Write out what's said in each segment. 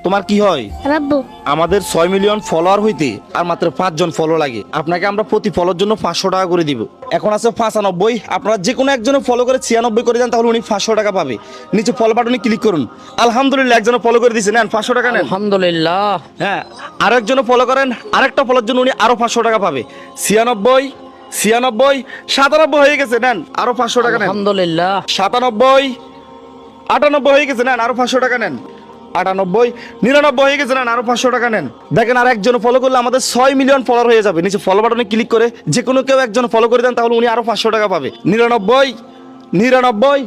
তোমার কি হয়? রাব্বু আমাদের 6 মিলিয়ন ফলোয়ার হইতে আর মাত্র 5 জন ফলো লাগে। আপনাকে আমরা প্রতি ফলোর জন্য 500 টাকা করে দিব। এখন আছে 95, আপনারা যে কোনো একজনে ফলো করে 96 করে দেন, তাহলে উনি 500 টাকা পাবে। নিচে ফলো বাটনে ক্লিক করুন। আলহামদুলিল্লাহ, একজনে ফলো করে দিয়েছেন, নেন 500 টাকা নেন। আলহামদুলিল্লাহ। হ্যাঁ, আর একজনে ফলো করেন, আরেকটা ফলোর জন্য উনি আরো 500 টাকা পাবে। 96, 96, 97 হয়ে গেছে, নেন আরো 500 টাকা নেন। আলহামদুলিল্লাহ। 97, 98 হয়ে গেছে, নেন আরো 500 টাকা নেন। 98, 99 হয়ে গেছে, নেন আরো 500 টাকা নেন। দেখেন, আর একজন ফলো করলে আমাদের 6 মিলিয়ন ফলোয়ার হয়ে যাবে। নিচে ফলো বাটনে ক্লিক করে যে কোনো কেউ একজন ফলো করে দেন, তাহলে উনি আরো 500 টাকা পাবে। 99, 99,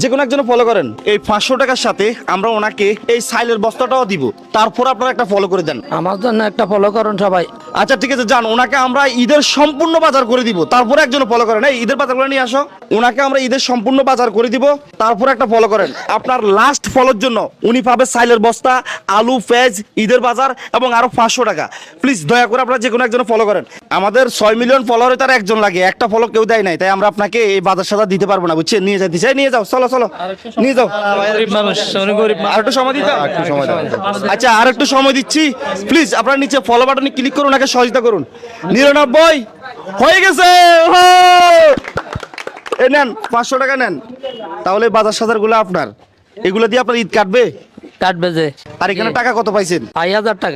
যে কোনো একজন ফলো করেন। এই 500 টাকার সাথে আমরা ওনাকে এই সাইলের বস্তাটাও দিব। তারপর আপনারা একটা ফলো করে দেন। আমার জন্য একটা ফলো করুন সবাই। আচ্ছা ঠিক আছে, যান, ওনাকে আমরা ঈদের সম্পূর্ণ বাজার করে দিব। তারপরে একজন ফলো করেন। এই ঈদের বাজার করে নিয়ে আসো। ওনাকে আমরা ঈদের সম্পূর্ণ বাজার করে দিব, তারপরে একটা ফলো করেন। আপনার লাস্ট ফলোর জন্য উনি পাবে সাইলের বস্তা, আলু, পেঁয়াজ, ঈদের বাজার এবং আরো 500 টাকা। প্লিজ দয়া করে আপনারা যে কোনো একজন ফলো করেন। আমাদের 6 মিলিয়ন ফলোয়ারে তার একজন লাগে, একটা ফলো কেউ দেয় নাই, তাই আমরা আপনাকে এই বাজার সাজা দিতে পারবো না, বুঝছেন? নিয়ে যাইতে চাই, নিয়ে যাও, চলো চলো নিয়ে যাও। আর একটু সময় দিতে, আচ্ছা আর একটু সময় দিচ্ছি। প্লিজ আপনারা নিচে ফলো বাটনে ক্লিক করুন, ওনাকে সহযোগিতা করুন। 99 হয়ে গেছে, এই নেন 500 টাকা নেন। তাহলে বাজার সাজার গুলো আপনার, এগুলো দিয়ে আপনার ঈদ কাটবে। কাটবে যে। আর এখানে টাকা কত পাইছেন? 5000 টাকা।